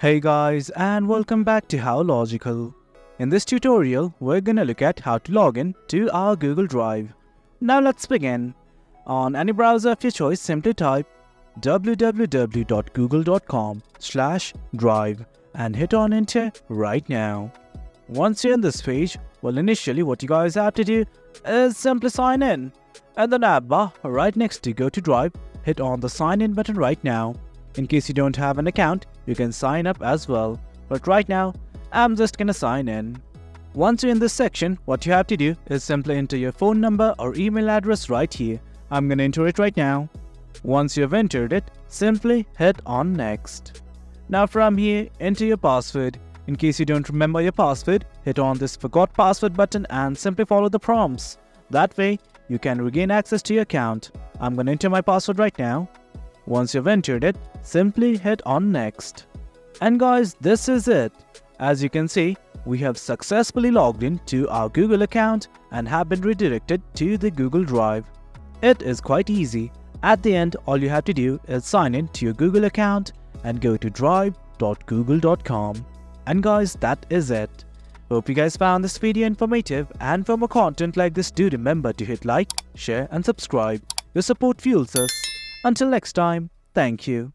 Hey guys, and welcome back to How Logical. In this tutorial, we're gonna look at how to log in to our Google Drive. Now let's begin. On any browser of your choice, simply type www.google.com/drive and hit on enter right now. Once you're in this page, well, initially what you guys have to do is simply sign in. At the nav bar right next to Go to Drive, hit on the sign in button right now. In case you don't have an account, you can sign up as well. But right now, I'm just gonna sign in. Once you're in this section, what you have to do is simply enter your phone number or email address right here. I'm gonna enter it right now. Once you've entered it, simply hit on next. Now from here, enter your password. In case you don't remember your password, hit on this forgot password button and simply follow the prompts. That way, you can regain access to your account. I'm gonna enter my password right now. Once you've entered it, simply hit on next. And guys, this is it. As you can see, we have successfully logged in to our Google account and have been redirected to the Google Drive. It is quite easy. At the end, all you have to do is sign in to your Google account and go to drive.google.com. And guys, that is it. Hope you guys found this video informative, and for more content like this, do remember to hit like, share and subscribe. Your support fuels us. Until next time, thank you.